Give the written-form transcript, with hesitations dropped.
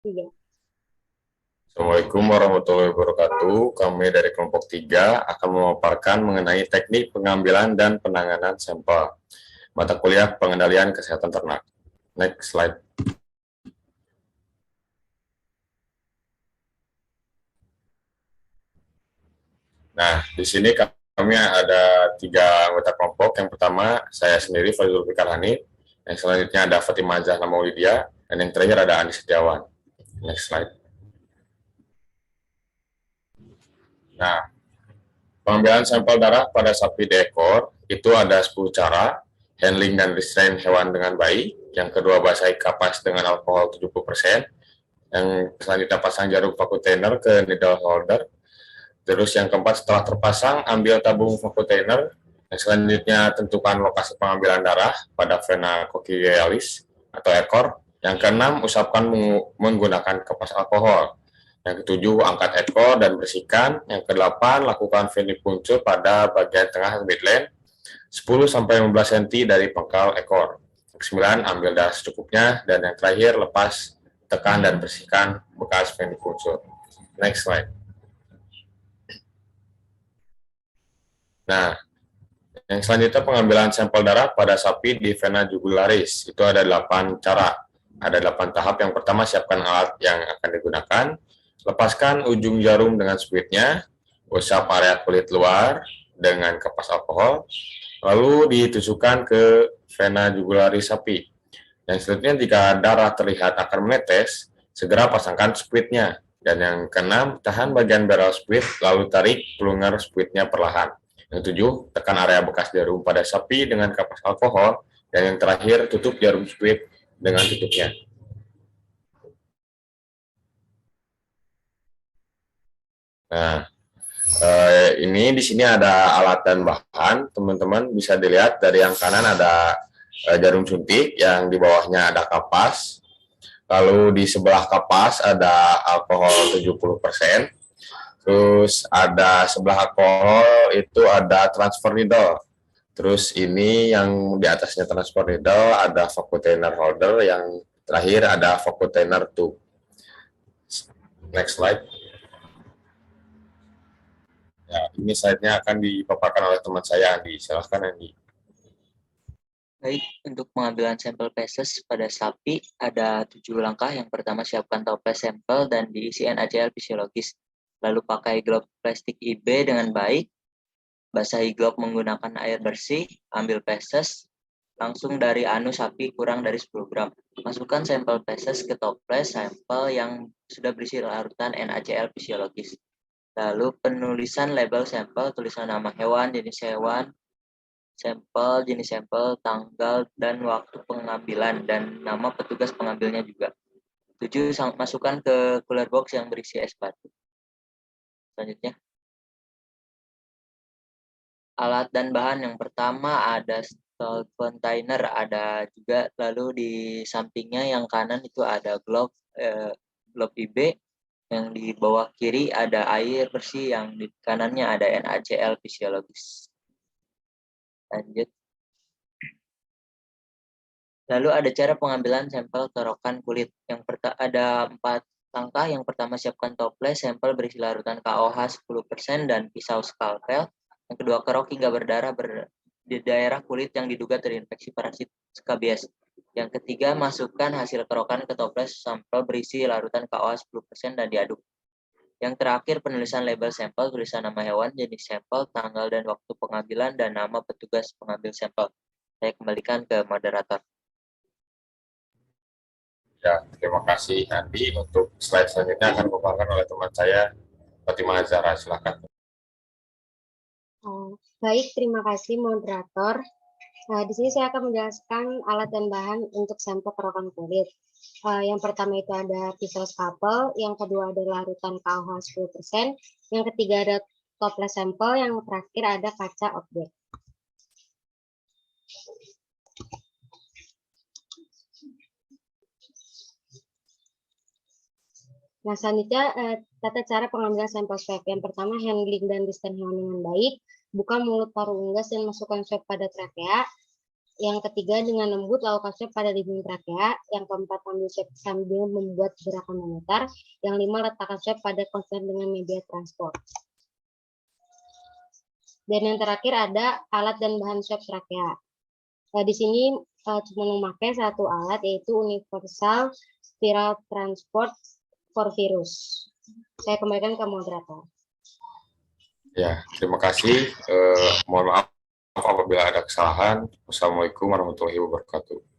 3. Assalamualaikum warahmatullahi wabarakatuh. Kami dari kelompok 3 akan memaparkan mengenai teknik pengambilan dan penanganan sampel mata kuliah pengendalian kesehatan ternak. Next slide. Nah, di sini kami ada 3 anggota kelompok. Yang pertama, saya sendiri, Fadil Fikar Hanif. Yang selanjutnya ada Fatimah Zahra Maulidia. Dan yang terakhir ada Andi Setiawan. Next slide. Nah, pengambilan sampel darah pada sapi di ekor itu ada 10 cara. Handling dan restrain hewan dengan baik. Yang kedua, basahi kapas dengan alkohol 70%. Yang selanjutnya pasang jarum vacuum thinner ke needle holder. Terus yang keempat, setelah terpasang, ambil tabung vacuum thinner. Yang selanjutnya, tentukan lokasi pengambilan darah pada vena cochialis atau ekor. Yang keenam, usapkan menggunakan kapas alkohol. Yang ketujuh, angkat ekor dan bersihkan. Yang kedelapan, lakukan venipuncture pada bagian tengah midline 10-15 cm dari pangkal ekor. Yang kesembilan, ambil darah secukupnya. Dan yang terakhir, lepas, tekan dan bersihkan bekas venipuncture. Next slide. Nah, yang selanjutnya pengambilan sampel darah pada sapi di vena jugularis. Itu ada 8 cara. Ada 8 tahap. Yang pertama, siapkan alat yang akan digunakan. Lepaskan ujung jarum dengan spuitnya. Usap area kulit luar dengan kapas alkohol. Lalu ditusukkan ke vena jugularis sapi. Yang selanjutnya, jika darah terlihat akan menetes, segera pasangkan spuitnya. Dan yang keenam, tahan bagian barrel spuit, lalu tarik pelungar spuitnya perlahan. Yang tujuh, tekan area bekas jarum pada sapi dengan kapas alkohol. Dan yang terakhir, tutup jarum spuit dengan tutupnya. Nah, ini di sini ada alat dan bahan. Teman-teman bisa dilihat dari yang kanan ada jarum suntik, yang di bawahnya ada kapas. Lalu di sebelah kapas ada alkohol 70%. Terus ada sebelah alkohol itu ada transfer needle. Terus ini yang di atasnya transfer needle ada vacuum thinner holder, yang terakhir ada vacuum thinner tube. Next slide. Ya, ini slide-nya akan dipaparkan oleh teman saya, Andi. Silahkan, Andi. Baik, untuk pengambilan sampel feses pada sapi ada 7 langkah. Yang pertama, siapkan toples sampel dan diisi NaCl fisiologis. Lalu pakai glove plastik IB dengan baik. Basahi glove menggunakan air bersih. Ambil feses langsung dari anus sapi kurang dari 10 gram. Masukkan sampel feses ke toples sampel yang sudah berisi larutan NaCl fisiologis. Lalu penulisan label sampel, tulisan nama hewan, jenis hewan, sampel, jenis sampel, tanggal, dan waktu pengambilan, dan nama petugas pengambilnya juga. 7. Masukkan ke cooler box yang berisi es batu. Selanjutnya, alat dan bahan. Yang pertama ada stall container, ada juga, lalu di sampingnya yang kanan itu ada glove IB, yang di bawah kiri ada air bersih, yang di kanannya ada NaCl fisiologis. Lanjut. Lalu ada cara pengambilan sampel kerokan kulit. Ada 4 langkah. Yang pertama, siapkan toples sampel berisi larutan KOH 10% dan pisau skalpel. Yang kedua, kerok hingga berdarah di daerah kulit yang diduga terinfeksi parasit skabies. Yang ketiga, masukkan hasil kerokan ke toples sampel berisi larutan KOH 10% dan diaduk. Yang terakhir, penulisan label sampel, tulisan nama hewan, jenis sampel, tanggal dan waktu pengambilan, dan nama petugas pengambil sampel. Saya kembalikan ke moderator. Ya, terima kasih, Andi. Untuk slide selanjutnya akan dipaparkan oleh teman saya, Fatimah Zahra. Silakan. Baik, terima kasih moderator. Di sini saya akan menjelaskan alat dan bahan untuk sampel kerokan kulit. Yang pertama itu ada pisau skalpel, yang kedua ada larutan KOH 10%, yang ketiga ada toples sampel, yang terakhir ada kaca objek. Nah, selanjutnya tata cara pengambilan sampel swab. Yang pertama, handling dan restrain hewan dengan baik. Buka mulut paru unggas dan masukkan swab pada trakea. Yang ketiga, dengan lembut lakukan swab pada dinding trakea. Yang keempat, ambil swab sambil membuat gerakan memutar. Yang lima, letakkan swab pada konser dengan media transport. Dan yang terakhir ada alat dan bahan swab trakea. Di sini cuma memakai satu alat, yaitu universal spiral transport for virus. Saya kembalikan ke moderator. Ya, terima kasih. Mohon maaf apabila ada kesalahan. Wassalamualaikum warahmatullahi wabarakatuh.